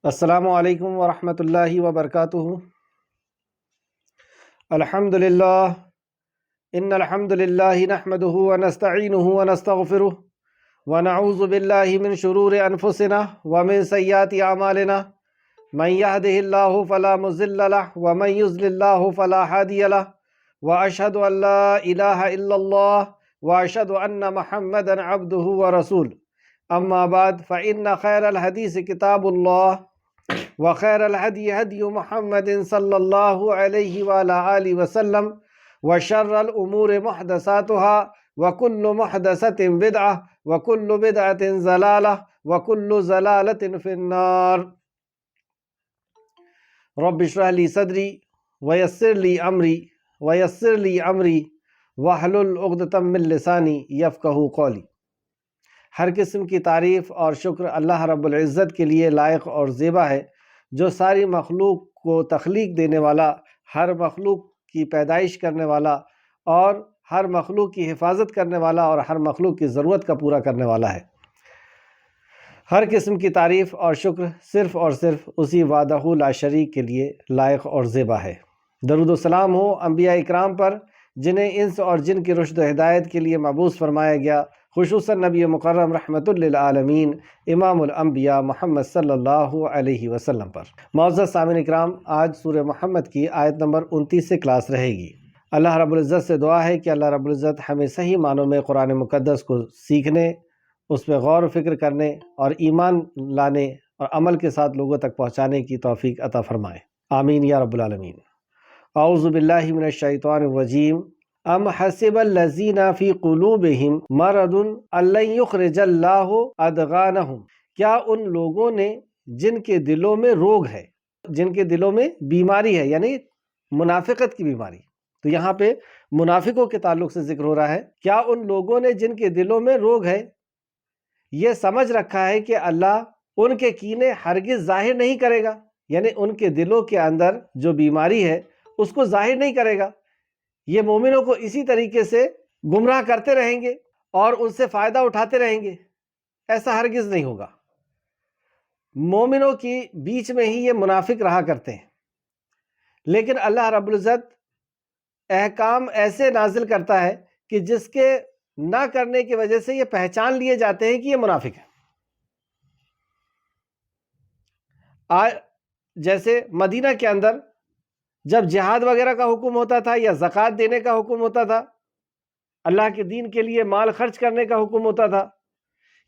السلام علیکم ورحمۃ اللہ وبرکاتہ۔ الحمد للہ ان الحمد للہ نحمده ونستعینه ونستغفره ونعوذ باللہ من شرور انفسنا ومن سیئات اعمالنا من يهده الله فلا مضل له ومن يضلل الله فلا هادي له واشهد ان لا اله الا الله واشهد ان محمدا عبده ورسوله اما بعد فان خیر الحدیث کتاب اللہ وخیر الهدی هدی محمد صلی اللہ علیہ وآلہ آلہ وسلم وشر الامور محدثاتها وکل محدثۃ بدعہ وکل بدعۃ ضلالہ وکل ضلالۃ فی النار۔ رب اشرح لی صدری ویسر لی امری واحلل عقدۃ من لسانی یفقہوا قولی۔ ہر قسم کی تعریف اور شکر اللہ رب العزت کے لیے لائق اور زیبا ہے، جو ساری مخلوق کو تخلیق دینے والا، ہر مخلوق کی پیدائش کرنے والا اور ہر مخلوق کی حفاظت کرنے والا اور ہر مخلوق کی ضرورت کا پورا کرنے والا ہے۔ ہر قسم کی تعریف اور شکر صرف اور صرف اسی وحدہ لا شریک کے لیے لائق اور زیبا ہے۔ درود و سلام ہو انبیاء اکرام پر، جنہیں انس اور جن کی رشد و ہدایت کے لیے مبعوث فرمایا گیا، خصوصاً نبی مکرم رحمت للعالمین امام الانبیاء محمد صلی اللہ علیہ وسلم پر۔ معزز سامعین اکرام، آج سورہ محمد کی آیت نمبر 29 سے کلاس رہے گی۔ اللہ رب العزت سے دعا ہے کہ اللہ رب العزت ہمیں صحیح معنوں میں قرآن مقدس کو سیکھنے، اس پہ غور و فکر کرنے اور ایمان لانے اور عمل کے ساتھ لوگوں تک پہنچانے کی توفیق عطا فرمائے، آمین یا رب العالمین۔ اعوذ باللہ من الشیطان الرجیم۔ ام حسب الذین فی قلوبہم مرض ان لن یخرج اللہ ادغانہم، کیا ان لوگوں نے جن کے دلوں میں روگ ہے، جن کے دلوں میں بیماری ہے، یعنی منافقت کی بیماری، تو یہاں پہ منافقوں کے تعلق سے ذکر ہو رہا ہے، کیا ان لوگوں نے جن کے دلوں میں روگ ہے یہ سمجھ رکھا ہے کہ اللہ ان کے کینے ہرگز ظاہر نہیں کرے گا، یعنی ان کے دلوں کے اندر جو بیماری ہے اس کو ظاہر نہیں کرے گا، یہ مومنوں کو اسی طریقے سے گمراہ کرتے رہیں گے اور ان سے فائدہ اٹھاتے رہیں گے، ایسا ہرگز نہیں ہوگا۔ مومنوں کی بیچ میں ہی یہ منافق رہا کرتے ہیں، لیکن اللہ رب العزت احکام ایسے نازل کرتا ہے کہ جس کے نہ کرنے کی وجہ سے یہ پہچان لیے جاتے ہیں کہ یہ منافق ہے۔ جیسے مدینہ کے اندر جب جہاد وغیرہ کا حکم ہوتا تھا یا زکوٰۃ دینے کا حکم ہوتا تھا، اللہ کے دین کے لیے مال خرچ کرنے کا حکم ہوتا تھا،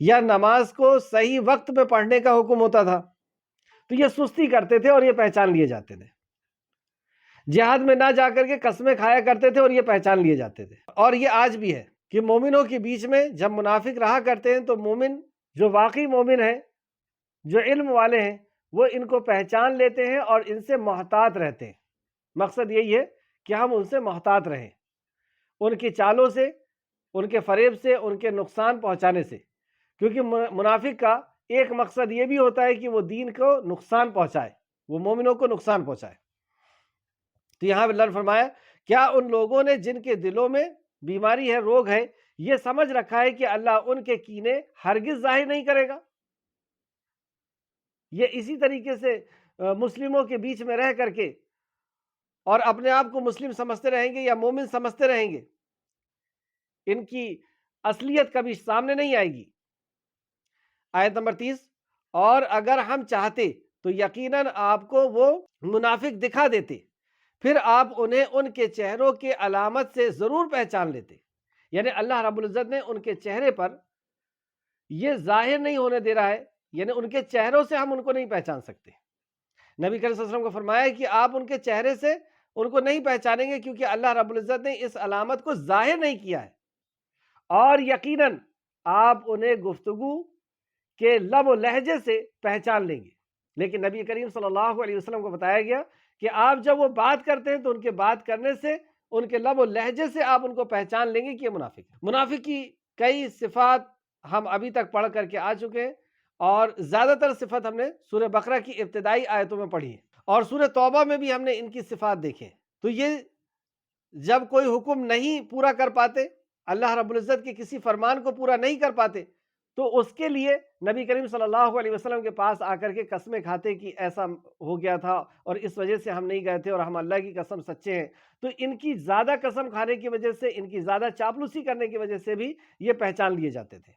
یا نماز کو صحیح وقت پہ پڑھنے کا حکم ہوتا تھا، تو یہ سستی کرتے تھے اور یہ پہچان لیے جاتے تھے۔ جہاد میں نہ جا کر کے قسمیں کھایا کرتے تھے اور یہ پہچان لیے جاتے تھے۔ اور یہ آج بھی ہے کہ مومنوں کے بیچ میں جب منافق رہا کرتے ہیں تو مومن جو واقعی مومن ہیں، جو علم والے ہیں، وہ ان کو پہچان لیتے ہیں اور ان سے محتاط رہتے ہیں۔ مقصد یہی ہے کہ ہم ان سے محتاط رہیں، ان کی چالوں سے، ان کے فریب سے، ان کے نقصان پہنچانے سے، کیونکہ منافق کا ایک مقصد یہ بھی ہوتا ہے کہ وہ دین کو نقصان پہنچائے، وہ مومنوں کو نقصان پہنچائے۔ تو یہاں اللہ نے فرمایا کیا ان لوگوں نے جن کے دلوں میں بیماری ہے، روگ ہے، یہ سمجھ رکھا ہے کہ اللہ ان کے کینے ہرگز ظاہر نہیں کرے گا؟ یہ اسی طریقے سے مسلموں کے بیچ میں رہ کر کے اور اپنے آپ کو مسلم سمجھتے رہیں گے یا مومن سمجھتے رہیں گے، ان کی اصلیت کبھی سامنے نہیں آئے گی۔ آیت نمبر 30، اور اگر ہم چاہتے تو یقیناً آپ کو وہ منافق دکھا دیتے، پھر آپ انہیں ان کے چہروں کے علامت سے ضرور پہچان لیتے، یعنی اللہ رب العزت نے ان کے چہرے پر یہ ظاہر نہیں ہونے دے رہا ہے، یعنی ان کے چہروں سے ہم ان کو نہیں پہچان سکتے۔ نبی کریم صلی اللہ علیہ وسلم کو فرمایا کہ آپ ان کے چہرے سے ان کو نہیں پہچانیں گے، کیونکہ اللہ رب العزت نے اس علامت کو ظاہر نہیں کیا ہے، اور یقیناً آپ انہیں گفتگو کے لب و لہجے سے پہچان لیں گے۔ لیکن نبی کریم صلی اللہ علیہ وسلم کو بتایا گیا کہ آپ جب وہ بات کرتے ہیں تو ان کے بات کرنے سے، ان کے لب و لہجے سے آپ ان کو پہچان لیں گے کہ یہ منافق ہے۔ منافق کی کئی صفات ہم ابھی تک پڑھ کر کے آ چکے ہیں، اور زیادہ تر صفت ہم نے سورہ بقرہ کی ابتدائی آیتوں میں پڑھی ہے، اور سورہ توبہ میں بھی ہم نے ان کی صفات دیکھے۔ تو یہ جب کوئی حکم نہیں پورا کر پاتے، اللہ رب العزت کے کسی فرمان کو پورا نہیں کر پاتے، تو اس کے لیے نبی کریم صلی اللہ علیہ وسلم کے پاس آ کر کے قسمیں کھاتے کہ ایسا ہو گیا تھا اور اس وجہ سے ہم نہیں گئے تھے اور ہم اللہ کی قسم سچے ہیں. تو ان کی زیادہ قسم کھانے کی وجہ سے، ان کی زیادہ چاپلوسی کرنے کی وجہ سے بھی یہ پہچان لیے جاتے تھے.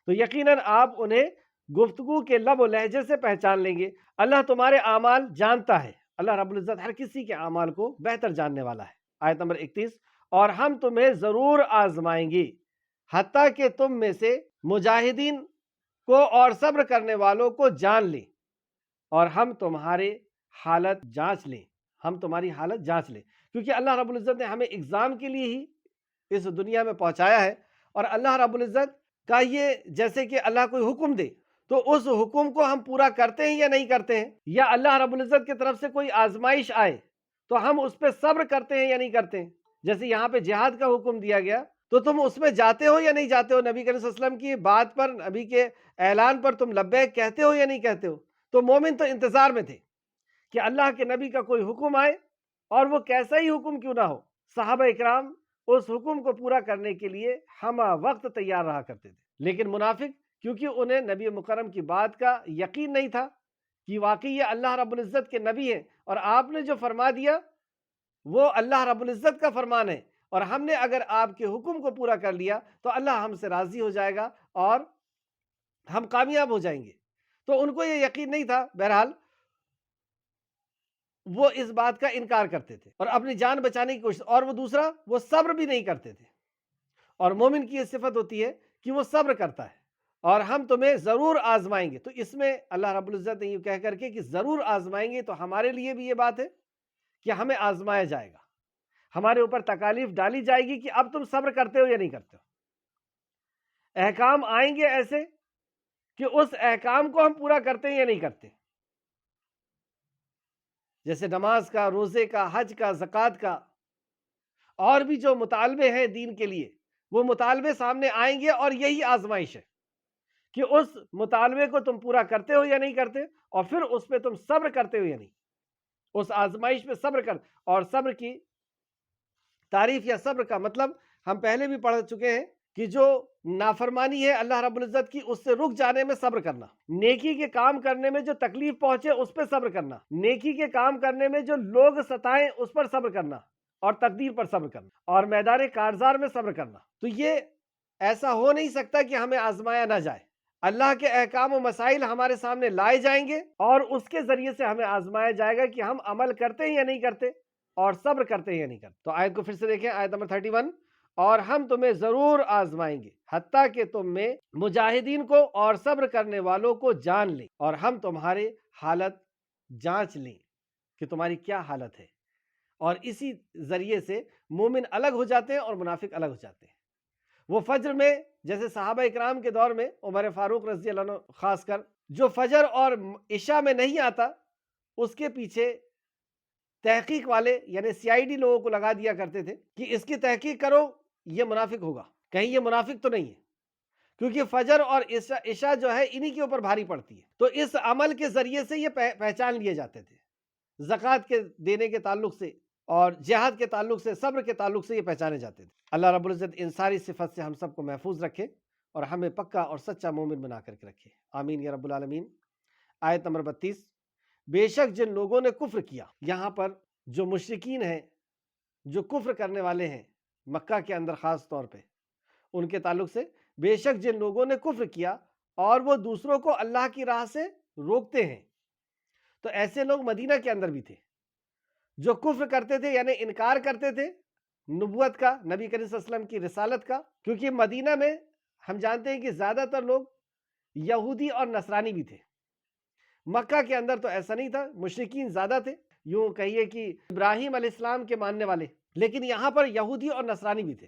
تو یقیناً آپ انہیں گفتگو کے لب و لہجے سے پہچان لیں گے. اللہ تمہارے اعمال جانتا ہے. اللہ رب العزت ہر کسی کے اعمال کو بہتر جاننے والا ہے. آیت نمبر 31، اور ہم تمہیں ضرور آزمائیں گے حتیٰ کہ تم میں سے مجاہدین کو اور صبر کرنے والوں کو جان لیں، اور ہم تمہاری حالت جانچ لیں. ہم تمہاری حالت جانچ لیں، کیونکہ اللہ رب العزت نے ہمیں اگزام کے لیے ہی اس دنیا میں پہنچایا ہے. اور اللہ رب العزت کا یہ، جیسے کہ اللہ کوئی حکم دے تو اس حکم کو ہم پورا کرتے ہیں یا نہیں کرتے ہیں، یا اللہ رب العزت کی طرف سے کوئی آزمائش آئے تو ہم اس پہ صبر کرتے ہیں یا نہیں کرتے ہیں. جیسے یہاں پہ جہاد کا حکم دیا گیا تو تم اس میں جاتے ہو یا نہیں جاتے ہو؟ نبی کریم صلی اللہ علیہ وسلم کی بات پر، نبی کے اعلان پر تم لبیک کہتے ہو یا نہیں کہتے ہو؟ تو مومن تو انتظار میں تھے کہ اللہ کے نبی کا کوئی حکم آئے، اور وہ کیسا ہی حکم کیوں نہ ہو. صحابہ اکرام اس حکم کو پورا کرنے کے لیے ہم وقت تیار رہا کرتے تھے. لیکن منافق، کیونکہ انہیں نبی مکرم کی بات کا یقین نہیں تھا کہ واقعی یہ اللہ رب العزت کے نبی ہیں، اور آپ نے جو فرما دیا وہ اللہ رب العزت کا فرمان ہے، اور ہم نے اگر آپ کے حکم کو پورا کر لیا تو اللہ ہم سے راضی ہو جائے گا اور ہم کامیاب ہو جائیں گے. تو ان کو یہ یقین نہیں تھا. بہرحال وہ اس بات کا انکار کرتے تھے اور اپنی جان بچانے کی کوشش، اور وہ دوسرا، وہ صبر بھی نہیں کرتے تھے. اور مومن کی یہ صفت ہوتی ہے کہ وہ صبر کرتا ہے. اور ہم تمہیں ضرور آزمائیں گے، تو اس میں اللہ رب العزت نے یہ کہہ کر کے کہ ضرور آزمائیں گے، تو ہمارے لیے بھی یہ بات ہے کہ ہمیں آزمایا جائے گا، ہمارے اوپر تکالیف ڈالی جائے گی کہ اب تم صبر کرتے ہو یا نہیں کرتے ہو. احکام آئیں گے ایسے کہ اس احکام کو ہم پورا کرتے ہیں یا نہیں کرتے. جیسے نماز کا، روزے کا، حج کا، زکوٰۃ کا، اور بھی جو مطالبے ہیں دین کے لیے، وہ مطالبے سامنے آئیں گے، اور یہی آزمائش ہے کہ اس مطالبے کو تم پورا کرتے ہو یا نہیں کرتے، اور پھر اس پہ تم صبر کرتے ہو یا نہیں. اس آزمائش پہ صبر کر. اور صبر کی تعریف یا صبر کا مطلب ہم پہلے بھی پڑھ چکے ہیں کہ جو نافرمانی ہے اللہ رب العزت کی، اس سے رک جانے میں صبر کرنا، نیکی کے کام کرنے میں جو تکلیف پہنچے اس پہ صبر کرنا، نیکی کے کام کرنے میں جو لوگ ستائیں اس پر صبر کرنا، اور تقدیر پر صبر کرنا، اور میدان کارزار میں صبر کرنا. تو یہ ایسا ہو نہیں سکتا کہ ہمیں آزمایا نہ جائے. اللہ کے احکام و مسائل ہمارے سامنے لائے جائیں گے، اور اس کے ذریعے سے ہمیں آزمایا جائے گا کہ ہم عمل کرتے ہیں یا نہیں کرتے، اور صبر کرتے ہیں یا نہیں کرتے. تو آیت کو پھر سے دیکھیں، آیت نمبر 31، اور ہم تمہیں ضرور آزمائیں گے حتیٰ کہ تم میں مجاہدین کو اور صبر کرنے والوں کو جان لیں، اور ہم تمہاری حالت جانچ لیں کہ تمہاری کیا حالت ہے. اور اسی ذریعے سے مومن الگ ہو جاتے ہیں اور منافق الگ ہو جاتے ہیں. وہ فجر میں، جیسے صحابہ اکرام کے دور میں عمر فاروق رضی اللہ عنہ خاص کر، جو فجر اور عشاء میں نہیں آتا، اس کے پیچھے تحقیق والے یعنی CID لوگوں کو لگا دیا کرتے تھے کہ اس کی تحقیق کرو، یہ منافق ہوگا، کہیں یہ منافق تو نہیں ہے، کیونکہ فجر اور عشاء جو ہے انہی کے اوپر بھاری پڑتی ہے. تو اس عمل کے ذریعے سے یہ پہچان لیے جاتے تھے. زکوٰۃ کے دینے کے تعلق سے، اور جہاد کے تعلق سے، صبر کے تعلق سے یہ پہچانے جاتے تھے. اللہ رب العزت ان ساری صفت سے ہم سب کو محفوظ رکھے اور ہمیں پکا اور سچا مومن بنا کر کے رکھے. آمین یا رب العالمین. آیت نمبر 32، بے شک جن لوگوں نے کفر کیا. یہاں پر جو مشرکین ہیں، جو کفر کرنے والے ہیں مکہ کے اندر خاص طور پہ، ان کے تعلق سے بے شک جن لوگوں نے کفر کیا اور وہ دوسروں کو اللہ کی راہ سے روکتے ہیں. تو ایسے لوگ مدینہ کے اندر بھی تھے جو کفر کرتے تھے، یعنی انکار کرتے تھے نبوت کا، نبی کریم صلی اللہ علیہ وسلم کی رسالت کا. کیونکہ مدینہ میں ہم جانتے ہیں کہ زیادہ تر لوگ یہودی اور نصرانی بھی تھے. مکہ کے اندر تو ایسا نہیں تھا، مشرکین زیادہ تھے، یوں کہیے کہ ابراہیم علیہ السلام کے ماننے والے، لیکن یہاں پر یہودی اور نصرانی بھی تھے.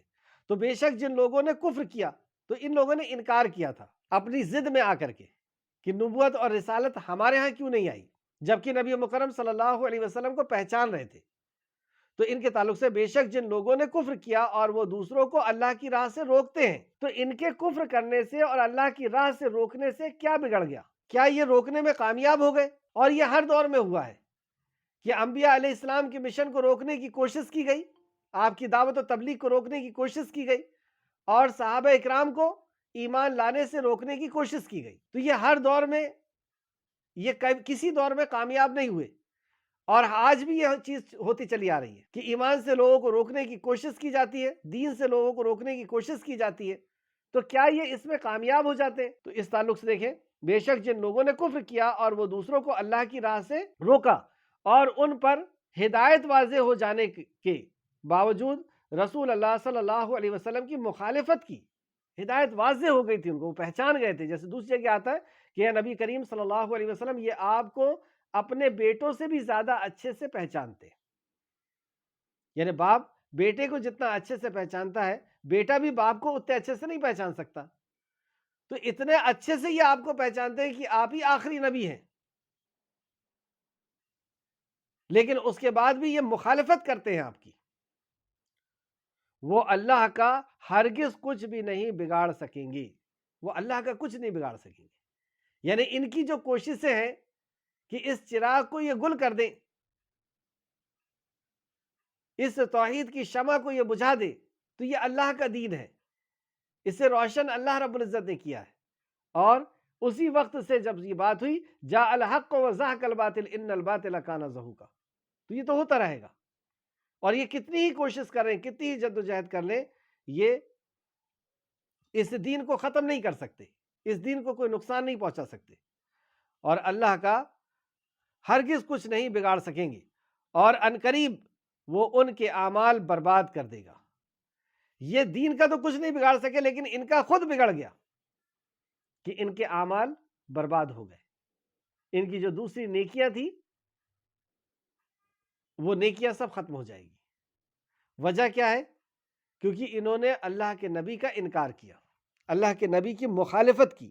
تو بے شک جن لوگوں نے کفر کیا، تو ان لوگوں نے انکار کیا تھا اپنی ضد میں آ کر کے کہ نبوت اور رسالت ہمارے ہاں کیوں نہیں آئی، جبکہ نبی مکرم صلی اللہ علیہ وسلم کو پہچان رہے تھے. تو ان کے تعلق سے بے شک جن لوگوں نے کفر کیا اور وہ دوسروں کو اللہ کی راہ سے روکتے ہیں. تو ان کے کفر کرنے سے اور اللہ کی راہ سے روکنے سے کیا بگڑ گیا؟ کیا یہ روکنے میں کامیاب ہو گئے؟ اور یہ ہر دور میں ہوا ہے کہ انبیاء علیہ السلام کے مشن کو روکنے کی کوشش کی گئی، آپ کی دعوت و تبلیغ کو روکنے کی کوشش کی گئی، اور صحابہ اکرام کو ایمان لانے سے روکنے کی کوشش کی گئی۔ تو یہ ہر دور میں، یہ کسی دور میں کامیاب نہیں ہوئے، اور آج بھی یہ چیز ہوتی چلی آ رہی ہے کہ ایمان سے لوگوں کو روکنے کی کوشش کی جاتی ہے، دین سے لوگوں کو روکنے کی کوشش کی جاتی ہے۔ تو کیا یہ اس میں کامیاب ہو جاتے ہیں؟ تو اس تعلق سے دیکھیں، بے شک جن لوگوں نے کفر کیا اور وہ دوسروں کو اللہ کی راہ سے روکا اور ان پر ہدایت واضح ہو جانے کے باوجود رسول اللہ صلی اللہ علیہ وسلم کی مخالفت کی، ہدایت واضح ہو گئی تھی، ان کو وہ پہچان گئے تھے۔ جیسے دوسری جگہ آتا ہے کہ اے نبی کریم صلی اللہ علیہ وسلم، یہ آپ کو اپنے بیٹوں سے بھی زیادہ اچھے سے پہچانتے ہیں۔ یعنی باپ بیٹے کو جتنا اچھے سے پہچانتا ہے، بیٹا بھی باپ کو اتنے اچھے سے نہیں پہچان سکتا۔ تو اتنے اچھے سے یہ آپ کو پہچانتے ہیں کہ آپ ہی آخری نبی ہیں، لیکن اس کے بعد بھی یہ مخالفت کرتے ہیں آپ کی۔ وہ اللہ کا ہرگز کچھ بھی نہیں بگاڑ سکیں گے، وہ اللہ کا کچھ نہیں بگاڑ سکیں گے۔ یعنی ان کی جو کوششیں ہیں کہ اس چراغ کو یہ گل کر دیں، اس توحید کی شمع کو یہ بجھا دے، تو یہ اللہ کا دین ہے، اسے روشن اللہ رب العزت نے کیا ہے۔ اور اسی وقت سے جب یہ بات ہوئی، جاء الحق وزهق الباطل ان الباطل کان زہوقا، تو یہ تو ہوتا رہے گا۔ اور یہ کتنی ہی کوشش کر رہے ہیں، کتنی ہی جدوجہد کر لیں، یہ اس دین کو ختم نہیں کر سکتے، اس دین کو کوئی نقصان نہیں پہنچا سکتے، اور اللہ کا ہرگز کچھ نہیں بگاڑ سکیں گے، اور عنقریب وہ ان کے اعمال برباد کر دے گا۔ یہ دین کا تو کچھ نہیں بگاڑ سکے، لیکن ان کا خود بگڑ گیا کہ ان کے اعمال برباد ہو گئے، ان کی جو دوسری نیکیاں تھی وہ نیکیاں سب ختم ہو جائے گی۔ وجہ کیا ہے؟ کیونکہ انہوں نے اللہ کے نبی کا انکار کیا، اللہ کے نبی کی مخالفت کی،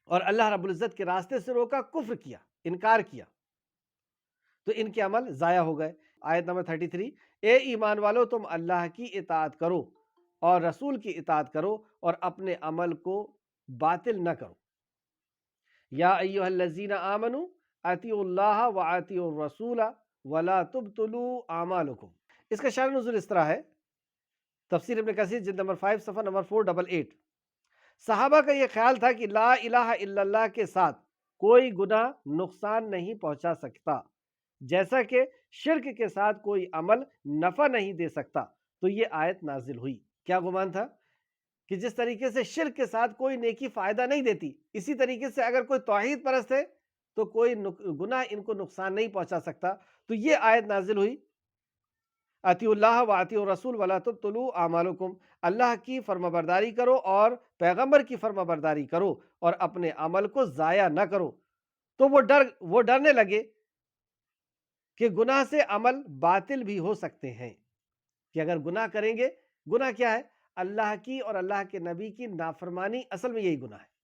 اور اللہ رب العزت کے راستے سے روکا، کفر کیا، انکار کیا، تو ان کے عمل ضائع ہو گئے۔ آیت نمبر 33، اے ایمان والو تم اللہ کی اطاعت کرو اور رسول کی اطاعت کرو اور اپنے عمل کو باطل نہ کرو۔ یا ایھا الذین آمنوا اطیعوا اللہ واطیعوا الرسول ولا تبطلوا اعمالکم۔ اس کا شان نزول اس طرح ہے، تفسیر ابن کثیر جلد نمبر 5 صفحہ نمبر 488۔ صحابہ کا یہ خیال تھا کہ لا الہ الا اللہ کے ساتھ کوئی گناہ نقصان نہیں پہنچا سکتا، جیسا کہ شرک کے ساتھ کوئی عمل نفع نہیں دے سکتا، تو یہ آیت نازل ہوئی۔ کیا گمان تھا کہ جس طریقے سے شرک کے ساتھ کوئی نیکی فائدہ نہیں دیتی، اسی طریقے سے اگر کوئی توحید پرست ہے تو کوئی گناہ ان کو نقصان نہیں پہنچا سکتا، تو یہ آیت نازل ہوئی، اطیعوا اللہ واطیعوا الرسول ولا تبطلوا اعمالکم، اللہ کی فرما برداری کرو اور پیغمبر کی فرما برداری کرو اور اپنے عمل کو ضائع نہ کرو۔ تو وہ ڈرنے لگے کہ گناہ سے عمل باطل بھی ہو سکتے ہیں، کہ اگر گناہ کریں گے، گناہ کیا ہے؟ اللہ کی اور اللہ کے نبی کی نافرمانی، اصل میں یہی گناہ ہے۔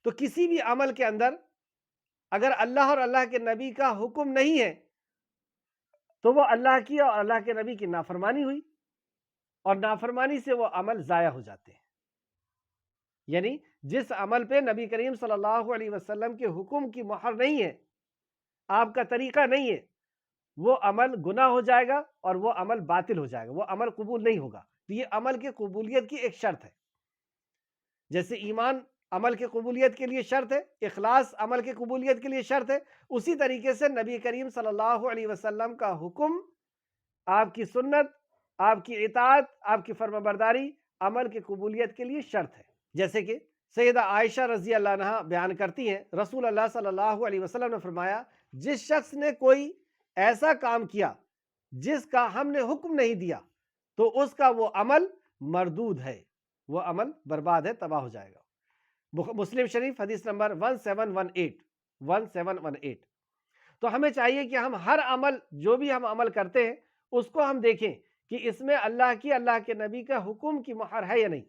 تو کسی بھی عمل کے اندر اگر اللہ اور اللہ کے نبی کا حکم نہیں ہے تو وہ اللہ کی اور اللہ کے نبی کی نافرمانی ہوئی، اور نافرمانی سے وہ عمل ضائع ہو جاتے ہیں۔ یعنی جس عمل پہ نبی کریم صلی اللہ علیہ وسلم کے حکم کی مہر نہیں ہے، آپ کا طریقہ نہیں ہے، وہ عمل گناہ ہو جائے گا اور وہ عمل باطل ہو جائے گا، وہ عمل قبول نہیں ہوگا۔ تو یہ عمل کی قبولیت کی ایک شرط ہے، جیسے ایمان عمل کی قبولیت کے لیے شرط ہے، اخلاص عمل کی قبولیت کے لیے شرط ہے، اسی طریقے سے نبی کریم صلی اللہ علیہ وسلم کا حکم، آپ کی سنت، آپ کی اطاعت، آپ کی فرما برداری عمل کی قبولیت کے لیے شرط ہے۔ جیسے کہ سیدہ عائشہ رضی اللہ عنہا بیان کرتی ہیں، رسول اللہ صلی اللہ علیہ وسلم نے فرمایا، جس شخص نے کوئی ایسا کام کیا جس کا ہم نے حکم نہیں دیا تو اس کا وہ عمل مردود ہے، وہ عمل برباد ہے، تباہ ہو جائے گا۔ مسلم شریف حدیث نمبر 1718۔ تو ہمیں چاہیے کہ ہم ہر عمل، جو بھی ہم عمل کرتے ہیں، اس کو ہم دیکھیں کہ اس میں اللہ کی، اللہ کے نبی کا حکم کی مہر ہے یا نہیں،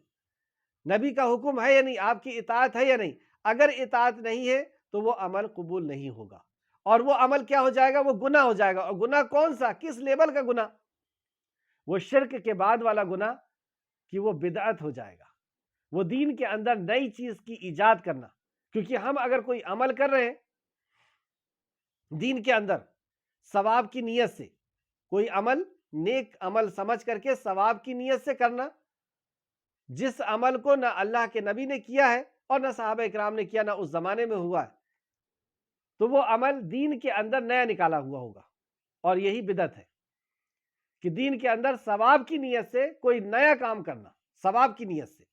نبی کا حکم ہے یا نہیں، آپ کی اطاعت ہے یا نہیں۔ اگر اطاعت نہیں ہے تو وہ عمل قبول نہیں ہوگا، اور وہ عمل کیا ہو جائے گا؟ وہ گناہ ہو جائے گا۔ اور گناہ کون سا؟ کس لیول کا گناہ؟ وہ شرک کے بعد والا گناہ، کہ وہ بدعت ہو جائے گا، وہ دین کے اندر نئی چیز کی ایجاد کرنا۔ کیونکہ ہم اگر کوئی عمل کر رہے ہیں دین کے اندر ثواب کی نیت سے، کوئی عمل نیک عمل سمجھ کر کے ثواب کی نیت سے کرنا، جس عمل کو نہ اللہ کے نبی نے کیا ہے اور نہ صحابہ اکرام نے کیا، نہ اس زمانے میں ہوا ہے، تو وہ عمل دین کے اندر نیا نکالا ہوا ہوگا، اور یہی بدعت ہے کہ دین کے اندر ثواب کی نیت سے کوئی نیا کام کرنا، ثواب کی نیت سے۔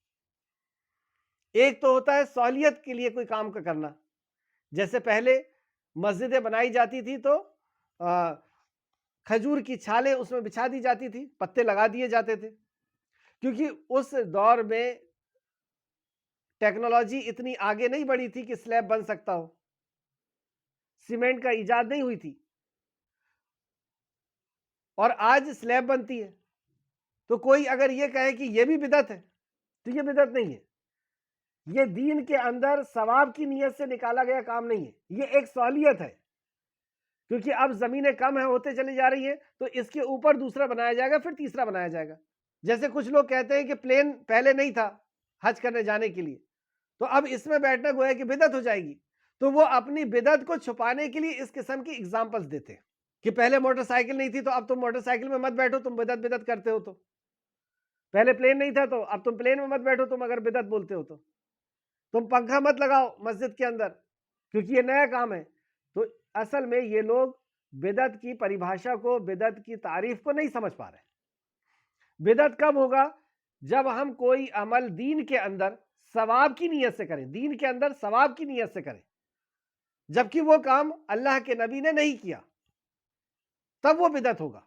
ایک تو ہوتا ہے سہولیت کے لیے کوئی کام کا کرنا، جیسے پہلے مسجدیں بنائی جاتی تھی تو کھجور کی چھالیں اس میں بچھا دی جاتی تھی، پتے لگا دیے جاتے تھے، کیونکہ اس دور میں ٹیکنالوجی اتنی آگے نہیں بڑھی تھی کہ سلیب بن سکتا ہو، سیمنٹ کا ایجاد نہیں ہوئی تھی، اور آج سلیب بنتی ہے۔ تو کوئی اگر یہ کہے کہ یہ بھی بدعت ہے تو یہ بدعت نہیں ہے، یہ دین کے اندر ثواب کی نیت سے نکالا گیا کام نہیں ہے، یہ ایک سہولیت ہے، کیونکہ اب زمینیں کم ہیں، ہوتے چلی جا رہی ہیں، تو اس کے اوپر دوسرا بنایا جائے گا، پھر تیسرا بنایا جائے گا۔ جیسے کچھ لوگ کہتے ہیں کہ پلین پہلے نہیں تھا حج کرنے جانے کے لیے، تو اب اس میں بیٹھنا گویا کہ بدعت ہو جائے گی، تو وہ اپنی بدعت کو چھپانے کے لیے اس قسم کی اگزامپلز دیتے ہیں کہ پہلے موٹر سائیکل نہیں تھی تو اب تم موٹر سائیکل میں مت بیٹھو، تم بدعت کرتے ہو، تو پہلے پلین نہیں تھا تو اب تم پلین میں مت بیٹھو، تم اگر بدعت بولتے ہو تو تم پنکھا مت لگاؤ مسجد کے اندر کیونکہ یہ نیا کام ہے۔ تو اصل میں یہ لوگ بدعت کی پریبھاشا کو، بدعت کی تعریف کو نہیں سمجھ پا رہے۔ بدعت کب ہوگا؟ جب ہم کوئی عمل دین کے اندر ثواب کی نیت سے کریں، دین کے اندر ثواب کی نیت سے کریں، جبکہ وہ کام اللہ کے نبی نے نہیں کیا، تب وہ بدعت ہوگا۔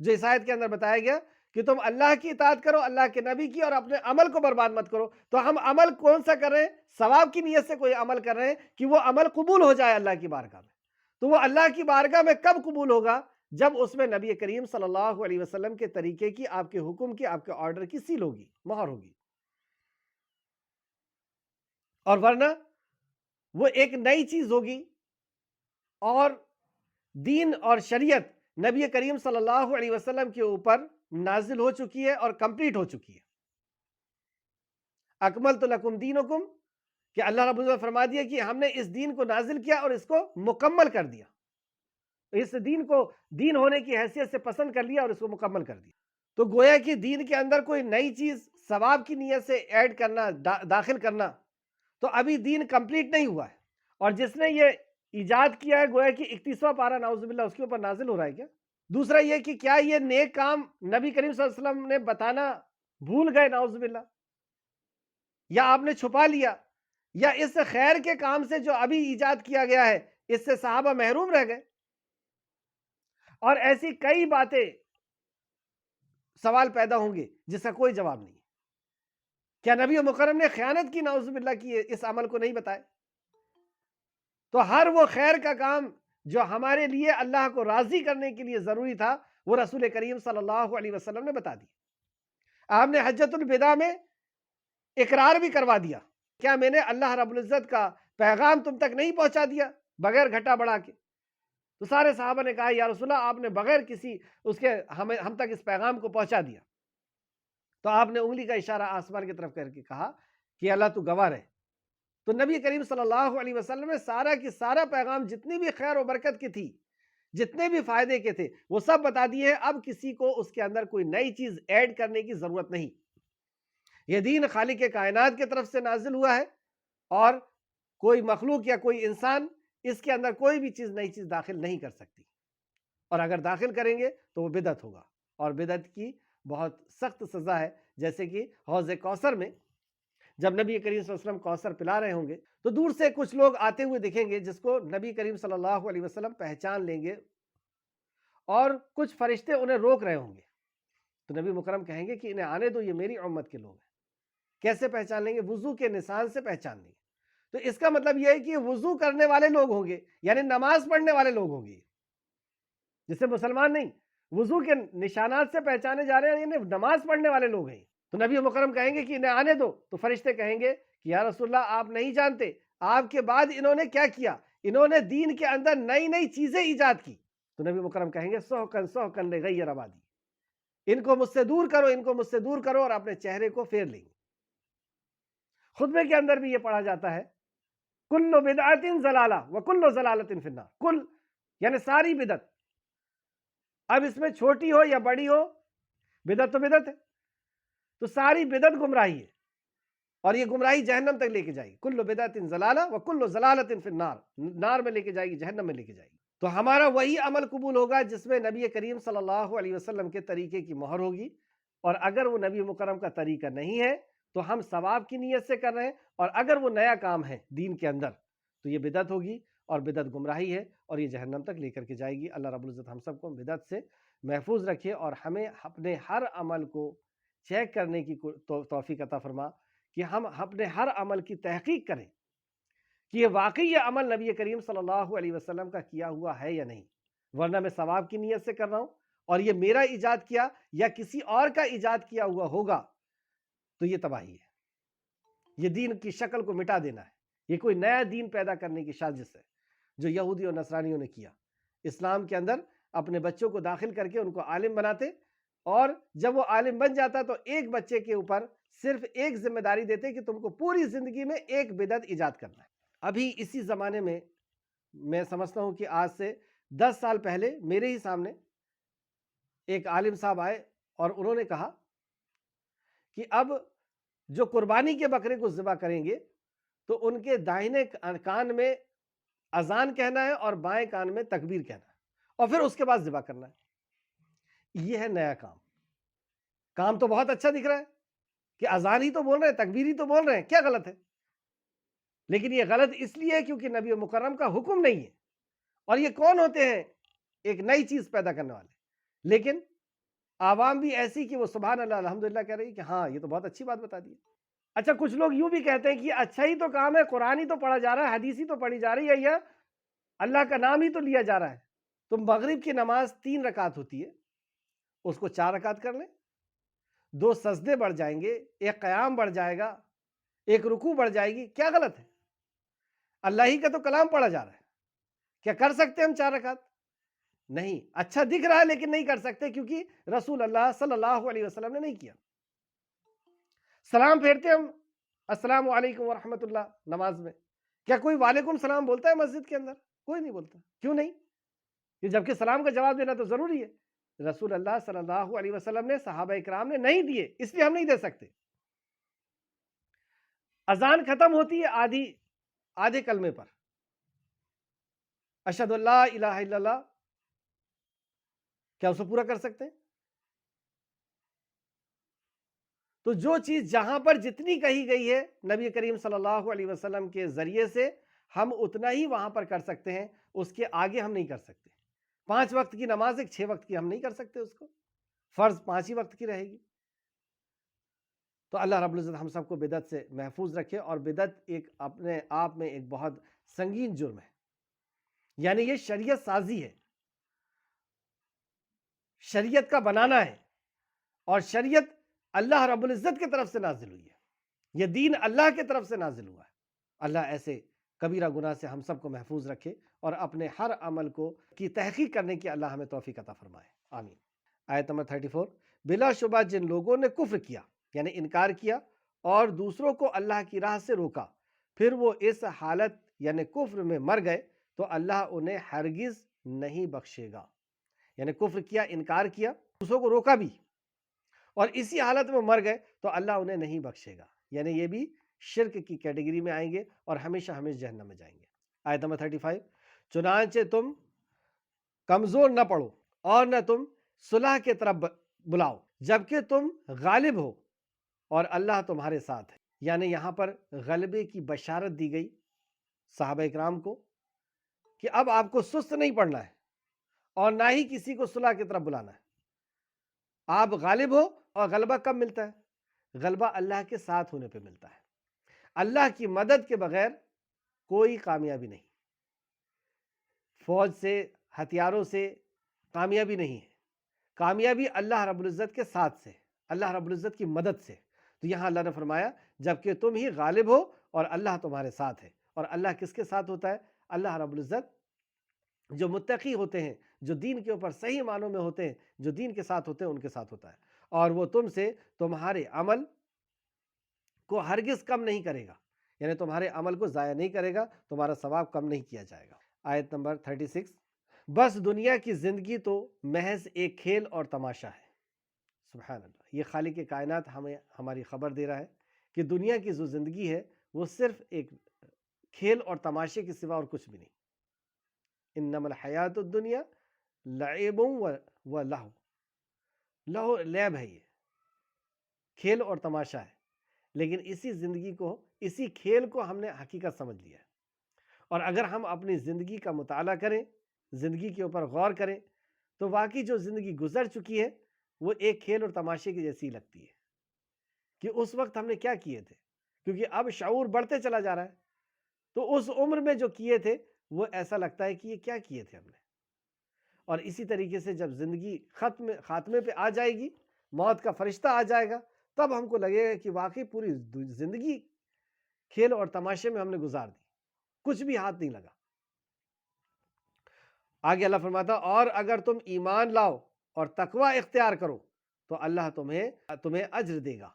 جو اس آیت کے اندر بتایا گیا کہ تم اللہ کی اطاعت کرو، اللہ کے نبی کی، اور اپنے عمل کو برباد مت کرو، تو ہم عمل کون سا کر رہے ہیں؟ ثواب کی نیت سے کوئی عمل کر رہے ہیں کہ وہ عمل قبول ہو جائے اللہ کی بارگاہ میں۔ تو وہ اللہ کی بارگاہ میں کب قبول ہوگا؟ جب اس میں نبی کریم صلی اللہ علیہ وسلم کے طریقے کی، آپ کے حکم کی، آپ کے آرڈر کی سیل ہوگی، مہر ہوگی، اور ورنہ وہ ایک نئی چیز ہوگی، اور دین اور شریعت نبی کریم صلی اللہ علیہ وسلم کے اوپر نازل ہو چکی ہے اور کمپلیٹ ہو چکی ہے۔ اکملت لکم دینکم، کہ اللہ رب العزت فرما دیا کہ ہم نے اس دین کو نازل کیا اور اس کو مکمل کر دیا، اس دین کو دین ہونے کی حیثیت سے پسند کر لیا اور اس کو مکمل کر دیا۔ تو گویا کہ دین کے اندر کوئی نئی چیز ثواب کی نیت سے ایڈ کرنا، داخل کرنا، تو ابھی دین کمپلیٹ نہیں ہوا ہے، اور جس نے یہ ایجاد کیا ہے گویا کہ 31واں پارہ نعوذ باللہ اس کے اوپر نازل ہو رہا ہے کیا؟ دوسرا یہ کہ کیا یہ نیک کام نبی کریم صلی اللہ علیہ وسلم نے بتانا بھول گئے نعوذ باللہ، یا آپ نے چھپا لیا، یا اس خیر کے کام سے جو ابھی ایجاد کیا گیا ہے اس سے صحابہ محروم رہ گئے؟ اور ایسی کئی باتیں، سوال پیدا ہوں گے جس کا کوئی جواب نہیں۔ کیا نبی مکرم نے خیانت کی نعوذ باللہ کی اس عمل کو نہیں بتائے؟ تو ہر وہ خیر کا کام جو ہمارے لیے اللہ کو راضی کرنے کے لیے ضروری تھا وہ رسول کریم صلی اللہ علیہ وسلم نے بتا دیا۔ آپ نے حجۃ الوداع میں اقرار بھی کروا دیا، کیا میں نے اللہ رب العزت کا پیغام تم تک نہیں پہنچا دیا بغیر گھٹا بڑھا کے؟ تو سارے صحابہ نے کہا یا رسول اللہ آپ نے بغیر کسی اس کے ہم تک اس پیغام کو پہنچا دیا۔ تو آپ نے انگلی کا اشارہ آسمان کی طرف کر کے کہا کہ اللہ تو گواہ رہے۔ تو نبی کریم صلی اللہ علیہ وسلم نے سارا کی سارا پیغام، جتنی بھی خیر و برکت کی تھی، جتنے بھی فائدے کے تھے، وہ سب بتا دیے ہیں۔ اب کسی کو اس کے اندر کوئی نئی چیز ایڈ کرنے کی ضرورت نہیں۔ یہ دین خالق کائنات کی طرف سے نازل ہوا ہے، اور کوئی مخلوق یا کوئی انسان اس کے اندر کوئی بھی چیز، نئی چیز داخل نہیں کر سکتی، اور اگر داخل کریں گے تو وہ بدعت ہوگا، اور بدعت کی بہت سخت سزا ہے۔ جیسے کہ حوض کوثر میں جب نبی کریم صلی اللہ علیہ وسلم کوثر پلا رہے ہوں گے تو دور سے کچھ لوگ آتے ہوئے دکھیں گے جس کو نبی کریم صلی اللہ علیہ وسلم پہچان لیں گے، اور کچھ فرشتے انہیں روک رہے ہوں گے، تو نبی مکرم کہیں گے کہ انہیں آنے دو، یہ میری امت کے لوگ ہیں۔ کیسے پہچان لیں گے؟ وضو کے نشان سے پہچان لیں گے۔ تو اس کا مطلب یہ ہے کہ وضو کرنے والے لوگ ہوں گے، یعنی نماز پڑھنے والے لوگ ہوں گے، جسے مسلمان نہیں، وضو کے نشانات سے پہچانے جا رہے ہیں، یعنی نماز پڑھنے والے لوگ ہیں۔ تو نبی مکرم کہیں گے کہ انہیں آنے دو، تو فرشتے کہیں گے کہ یا رسول اللہ آپ نہیں جانتے آپ کے بعد انہوں نے کیا کیا، انہوں نے دین کے اندر نئی نئی چیزیں ایجاد کی۔ تو نبی مکرم کہیں گے سحقن سحقن لغیر آبادی، ان کو مجھ سے دور کرو، ان کو مجھ سے دور کرو، اور اپنے چہرے کو پھیر لیں گے۔ خطبے کے اندر بھی یہ پڑھا جاتا ہے کل بدعت ضلالہ وکل ضلالۃ فی النار، کل یعنی ساری بدعت، اب اس میں چھوٹی ہو یا بڑی ہو، بدعت تو بدعت ہے۔ تو ساری بدعت گمراہی ہے، اور یہ گمراہی جہنم تک لے کے جائے گی. کل بدعت ضلالہ وکل ضلالۃ فی النار، نار میں لے کے جائے گی، جہنم میں لے کے جائے گی. تو ہمارا وہی عمل قبول ہوگا جس میں نبی کریم صلی اللہ علیہ وسلم کے طریقے کی مہر ہوگی، اور اگر وہ نبی مکرم کا طریقہ نہیں ہے تو ہم ثواب کی نیت سے کر رہے ہیں، اور اگر وہ نیا کام ہے دین کے اندر تو یہ بدعت ہوگی، اور بدعت گمراہی ہے، اور یہ جہنم تک لے کر کے جائے گی. اللہ رب العزت ہم سب کو بدعت سے محفوظ رکھے، اور ہمیں اپنے ہر عمل کو چیک کرنے کی توفیق عطا فرما کہ ہم اپنے ہر عمل کی تحقیق کریں کہ یہ واقعی یہ عمل نبی کریم صلی اللہ علیہ وسلم کا کیا ہوا ہے یا نہیں، ورنہ میں ثواب کی نیت سے کر رہا ہوں اور یہ میرا ایجاد کیا یا کسی اور کا ایجاد کیا ہوا ہوگا تو یہ تباہی ہے. یہ دین کی شکل کو مٹا دینا ہے، یہ کوئی نیا دین پیدا کرنے کی سازش ہے جو یہودی اور نصرانیوں نے کیا. اسلام کے اندر اپنے بچوں کو داخل کر کے ان کو عالم بناتے، اور جب وہ عالم بن جاتا تو ایک بچے کے اوپر صرف ایک ذمہ داری دیتے کہ تم کو پوری زندگی میں ایک بدعت ایجاد کرنا ہے. ابھی اسی زمانے میں سمجھتا ہوں کہ آج سے 10 سال پہلے میرے ہی سامنے ایک عالم صاحب آئے اور انہوں نے کہا کہ اب جو قربانی کے بکرے کو ذبح کریں گے تو ان کے داہنے کان میں اذان کہنا ہے اور بائیں کان میں تکبیر کہنا ہے، اور پھر اس کے بعد ذبح کرنا ہے. یہ ہے نیا کام تو بہت اچھا دکھ رہا ہے کہ اذان ہی تو بول رہے ہیں، تکبیر ہی تو بول رہے ہیں، کیا غلط ہے؟ لیکن یہ غلط اس لیے ہے کیونکہ نبی مکرم کا حکم نہیں ہے. اور یہ کون ہوتے ہیں؟ ایک نئی چیز پیدا کرنے والے. لیکن عوام بھی ایسی کہ وہ سبحان اللہ الحمدللہ کہہ رہی ہے کہ ہاں یہ تو بہت اچھی بات بتا دی. اچھا، کچھ لوگ یوں بھی کہتے ہیں کہ اچھا ہی تو کام ہے، قرآن ہی تو پڑھا جا رہا ہے، حدیث ہی تو پڑھی جا رہی ہے، یا اللہ کا نام ہی تو لیا جا رہا ہے. تو مغرب کی نماز 3 رکعت ہوتی ہے، اس کو 4 رکعت کر لیں، 2 سجدے بڑھ جائیں گے، 1 قیام بڑھ جائے گا، 1 رکوع بڑھ جائے گی. کیا غلط ہے؟ اللہ ہی کا تو کلام پڑھا جا رہا ہے. کیا کر سکتے ہم 4 رکعت؟ نہیں. اچھا دکھ رہا ہے لیکن نہیں کر سکتے کیونکہ رسول اللہ صلی اللہ علیہ وسلم نے نہیں کیا. سلام پھیرتے ہم السلام علیکم ورحمۃ اللہ نماز میں، کیا کوئی وعلیکم السلام بولتا ہے مسجد کے اندر؟ کوئی نہیں بولتا. کیوں نہیں؟ کہ جبکہ سلام کا جواب دینا تو ضروری ہے. رسول اللہ صلی اللہ علیہ وسلم نے، صحابہ اکرام نے نہیں دیے، اس لیے ہم نہیں دے سکتے. اذان ختم ہوتی ہے آدھے کلمے پر، اشہد ان لا الہ الا اللہ، کیا اسے پورا کر سکتے ہیں؟ تو جو چیز جہاں پر جتنی کہی گئی ہے نبی کریم صلی اللہ علیہ وسلم کے ذریعے سے ہم اتنا ہی وہاں پر کر سکتے ہیں، اس کے آگے ہم نہیں کر سکتے. 5 وقت کی نماز 6 وقت کی ہم نہیں کر سکتے، اس کو فرض 5 ہی وقت کی رہے گی. تو اللہ رب العزت ہم سب کو بدعت سے محفوظ رکھے. اور بدعت ایک اپنے آپ میں ایک بہت سنگین جرم ہے، یعنی یہ شریعت سازی ہے، شریعت کا بنانا ہے، اور شریعت اللہ رب العزت کی طرف سے نازل ہوئی ہے، یہ دین اللہ کی طرف سے نازل ہوا ہے. اللہ ایسے کبیرہ گناہ سے ہم سب کو محفوظ رکھے اور اپنے ہر عمل کی تحقیق کرنے کی اللہ ہمیں توفیق عطا فرمائے. آمین. آیت نمبر 34. بلا شبہ جن لوگوں نے کفر کیا یعنی انکار کیا اور دوسروں کو اللہ کی راہ سے روکا، پھر وہ اس حالت یعنی کفر میں مر گئے تو اللہ انہیں ہرگز نہیں بخشے گا. یعنی کفر کیا، انکار کیا، دوسروں کو روکا بھی، اور اسی حالت میں مر گئے تو اللہ انہیں نہیں بخشے گا. یعنی یہ بھی شرک کی کیٹیگری میں آئیں گے اور ہمیشہ ہمیشہ جہنم میں جائیں گے. آیت نمبر 35. چنانچہ تم کمزور نہ پڑو اور نہ تم صلح کے طرف بلاؤ جبکہ تم غالب ہو اور اللہ تمہارے ساتھ ہے. یعنی یہاں پر غلبے کی بشارت دی گئی صحابہ اکرام کو کہ اب آپ کو سست نہیں پڑنا ہے اور نہ ہی کسی کو صلح کی طرف بلانا ہے. آپ غالب ہو. اور غلبہ کب ملتا ہے؟ غلبہ اللہ کے ساتھ ہونے پہ ملتا ہے. اللہ کی مدد کے بغیر کوئی کامیابی نہیں، فوج سے، ہتھیاروں سے کامیابی نہیں ہے. کامیابی اللہ رب العزت کے ساتھ سے، اللہ رب العزت کی مدد سے. تو یہاں اللہ نے فرمایا جبکہ تم ہی غالب ہو اور اللہ تمہارے ساتھ ہے. اور اللہ کس کے ساتھ ہوتا ہے؟ اللہ رب العزت جو متقی ہوتے ہیں، جو دین کے اوپر صحیح معنوں میں ہوتے ہیں، جو دین کے ساتھ ہوتے ہیں، ان کے ساتھ ہوتا ہے. اور وہ تم سے تمہارے عمل کو ہرگز کم نہیں کرے گا، یعنی تمہارے عمل کو ضائع نہیں کرے گا، تمہارا ثواب کم نہیں کیا جائے گا. آیت نمبر 36. بس دنیا کی زندگی تو محض ایک کھیل اور تماشا ہے. سبحان اللہ. یہ خالق کائنات ہمیں ہماری خبر دے رہا ہے کہ دنیا کی جو زندگی ہے وہ صرف ایک کھیل اور تماشے کے سوا اور کچھ بھی نہیں. انما الحیات الدنیا لعب و لہو، لہو لیب ہے، یہ کھیل اور تماشا ہے. لیکن اسی زندگی کو، اسی کھیل کو ہم نے حقیقت سمجھ لیا ہے. اور اگر ہم اپنی زندگی کا مطالعہ کریں، زندگی کے اوپر غور کریں، تو واقعی جو زندگی گزر چکی ہے وہ ایک کھیل اور تماشے کی جیسی لگتی ہے کہ اس وقت ہم نے کیا کیے تھے. کیونکہ اب شعور بڑھتے چلا جا رہا ہے، تو اس عمر میں جو کیے تھے وہ ایسا لگتا ہے کہ یہ کیا کیے تھے ہم نے. اور اسی طریقے سے جب زندگی خاتمے پہ آ جائے گی، موت کا فرشتہ آ جائے گا، تب ہم کو لگے گا کہ واقعی پوری زندگی کھیل اور تماشے میں ہم نے گزار دی، کچھ بھی ہاتھ نہیں لگا. آگے اللہ فرماتا اور اگر تم ایمان لاؤ اور تقوی اختیار کرو تو اللہ تمہیں اجر دے گا.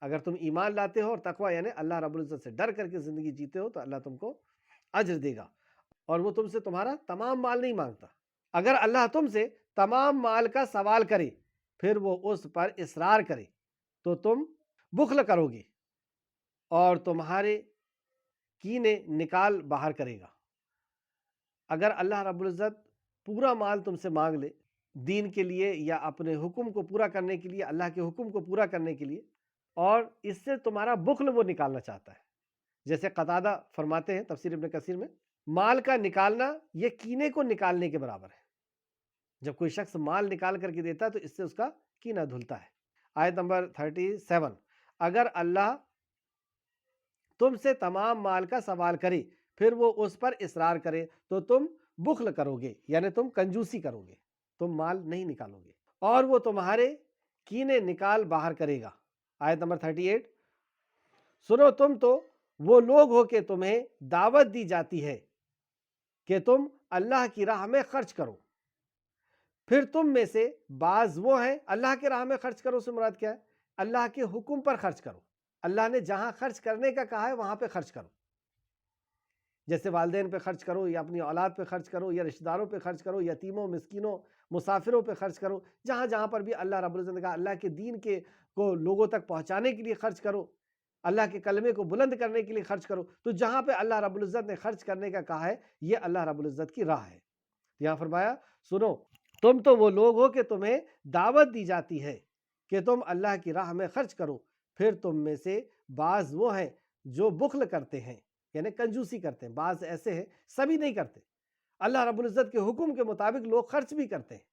اگر تم ایمان لاتے ہو اور تقوی یعنی اللہ رب العزت سے ڈر کر کے زندگی جیتے ہو تو اللہ تم کو اجر دے گا. اور وہ تم سے تمہارا تمام مال نہیں مانگتا. اگر اللہ تم سے تمام مال کا سوال کرے پھر وہ اس پر اصرار کرے تو تم بخل کرو گے اور تمہارے کینے نکال باہر کرے گا. اگر اللہ رب العزت پورا مال تم سے مانگ لے دین کے لیے یا اپنے حکم کو پورا کرنے کے لیے، اللہ کے حکم کو پورا کرنے کے لیے، اور اس سے تمہارا بخل وہ نکالنا چاہتا ہے، جیسے قتادہ فرماتے ہیں تفسیر ابن کثیر میں، مال کا نکالنا یہ کینے کو نکالنے کے برابر ہے. جب کوئی شخص مال نکال کر کے دیتا ہے تو اس سے اس کا کینہ دھلتا ہے. آیت نمبر 37 اگر اللہ تم سے تمام مال کا سوال کرے پھر وہ اس پر اصرار کرے تو تم بخل کرو گے، یعنی تم کنجوسی کرو گے، تم مال نہیں نکالو گے، اور وہ تمہارے کینے نکال باہر کرے گا. آیت نمبر 38 سنو تم تو وہ لوگ ہو کہ تمہیں دعوت دی جاتی ہے کہ تم اللہ کی راہ میں خرچ کرو، پھر تم میں سے بعض وہ ہیں. اللہ کی راہ میں خرچ کرو سے مراد کیا ہے؟ اللہ کے حکم پر خرچ کرو. اللہ نے جہاں خرچ کرنے کا کہا ہے وہاں پہ خرچ کرو، جیسے والدین پہ خرچ کرو یا اپنی اولاد پہ خرچ کرو یا رشتہ داروں پہ خرچ کرو، یتیموں، مسکینوں، مسافروں پہ خرچ کرو. جہاں جہاں پر بھی اللہ رب العزت نے کہا اللہ کے دین کو لوگوں تک پہنچانے کے لیے خرچ کرو، اللہ کے کلمے کو بلند کرنے کے لیے خرچ کرو. تو جہاں پہ اللہ رب العزت نے خرچ کرنے کا کہا ہے یہ اللہ رب العزت کی راہ ہے. یہاں فرمایا سنو تم تو وہ لوگ ہو کہ تمہیں دعوت دی جاتی ہے کہ تم اللہ کی راہ میں خرچ کرو، پھر تم میں سے بعض وہ ہیں جو بخل کرتے ہیں، یعنی کنجوسی کرتے ہیں. بعض ایسے ہیں، سبھی نہیں کرتے. اللہ رب العزت کے حکم کے مطابق لوگ خرچ بھی کرتے ہیں.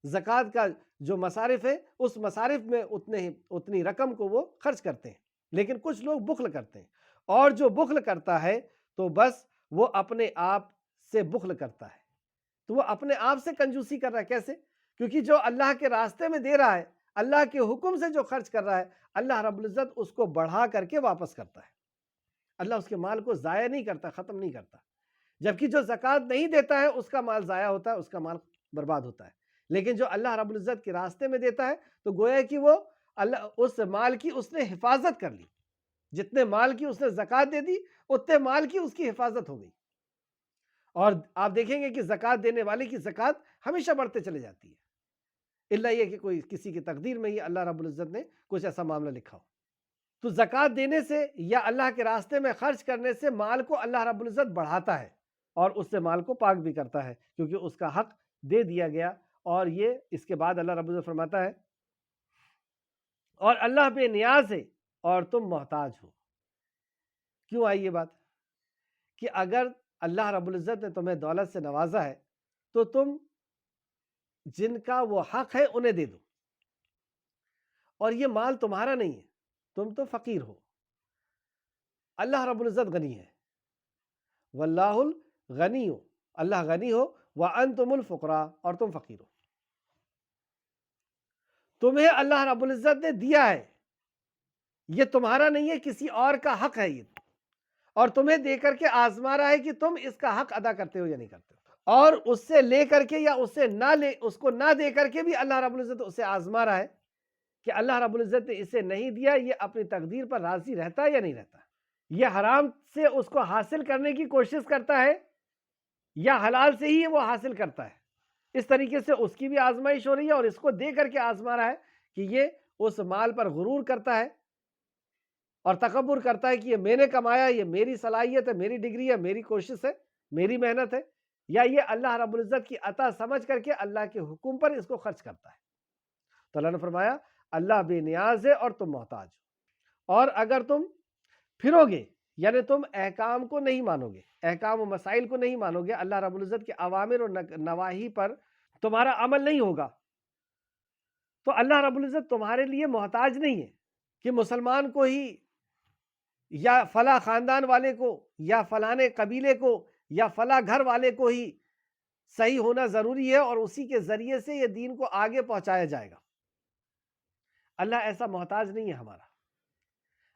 زکوٰۃ کا جو مصارف ہے اس مصارف میں اتنی رقم کو وہ خرچ کرتے ہیں، لیکن کچھ لوگ بخل کرتے ہیں. اور جو بخل کرتا ہے تو بس وہ اپنے آپ سے بخل کرتا ہے، تو وہ اپنے آپ سے کنجوسی کر رہا ہے. کیسے؟ کیونکہ جو اللہ کے راستے میں دے رہا ہے، اللہ کے حکم سے جو خرچ کر رہا ہے، اللہ رب العزت اس کو بڑھا کر کے واپس کرتا ہے. اللہ اس کے مال کو ضائع نہیں کرتا، ختم نہیں کرتا. جبکہ جو زکوٰۃ نہیں دیتا ہے اس کا مال ضائع ہوتا ہے، اس کا مال برباد ہوتا ہے. لیکن جو اللہ رب العزت کے راستے میں دیتا ہے تو گویا کہ وہ اللہ اس مال کی اس نے حفاظت کر لی. جتنے مال کی اس نے زکوٰۃ دے دی اتنے مال کی اس کی حفاظت ہو گئی. اور آپ دیکھیں گے کہ زکوٰۃ دینے والے کی زکوٰۃ ہمیشہ بڑھتے چلے جاتی ہے، الا یہ کہ کوئی کسی کی تقدیر میں ہی اللہ رب العزت نے کچھ ایسا معاملہ لکھا ہو. تو زکوٰۃ دینے سے یا اللہ کے راستے میں خرچ کرنے سے مال کو اللہ رب العزت بڑھاتا ہے اور اس سے مال کو پاک بھی کرتا ہے، کیونکہ اس کا حق دے دیا گیا. اور یہ اس کے بعد اللہ رب العزت فرماتا ہے اور اللہ بے نیاز ہے اور تم محتاج ہو. کیوں آئی یہ بات کہ اگر اللہ رب العزت نے تمہیں دولت سے نوازا ہے تو تم جن کا وہ حق ہے انہیں دے دو، اور یہ مال تمہارا نہیں ہے، تم تو فقیر ہو. اللہ رب العزت غنی ہے، واللہ الغنی، اللہ غنی ہو، وانتم الفقراء، اور تم فقیر ہو. تمہیں اللہ رب العزت نے دیا ہے، یہ تمہارا نہیں ہے، کسی اور کا حق ہے یہ، اور تمہیں دے کر کے آزما رہا ہے کہ تم اس کا حق ادا کرتے ہو یا نہیں کرتے ہو. اور اس سے لے کر کے یا اس کو نہ دے کر کے بھی اللہ رب العزت اسے آزما رہا ہے کہ اللہ رب العزت نے اسے نہیں دیا، یہ اپنی تقدیر پر راضی رہتا ہے یا نہیں رہتا، یہ حرام سے اس کو حاصل کرنے کی کوشش کرتا ہے یا حلال سے ہی وہ حاصل کرتا ہے. اس طریقے سے اس کی بھی آزمائش ہو رہی ہے اور اس کو دے کر کے آزما رہا ہے کہ یہ اس مال پر غرور کرتا ہے اور تکبر کرتا ہے کہ یہ میں نے کمایا، یہ میری صلاحیت ہے، میری ڈگری ہے، میری کوشش ہے، میری محنت ہے، یا یہ اللہ رب العزت کی عطا سمجھ کر کے اللہ کے حکم پر اس کو خرچ کرتا ہے، تو اللہ نے فرمایا اللہ بے نیاز ہے اور تم محتاج ہو۔ اور اگر تم پھرو گے، یعنی تم احکام کو نہیں مانو گے، احکام و مسائل کو نہیں مانو گے، اللہ رب العزت کے اوامر اور نواہی پر تمہارا عمل نہیں ہوگا، تو اللہ رب العزت تمہارے لیے محتاج نہیں ہے کہ مسلمان کو ہی یا فلاں خاندان والے کو یا فلانے قبیلے کو یا فلاں گھر والے کو ہی صحیح ہونا ضروری ہے اور اسی کے ذریعے سے یہ دین کو آگے پہنچایا جائے گا۔ اللہ ایسا محتاج نہیں ہے ہمارا۔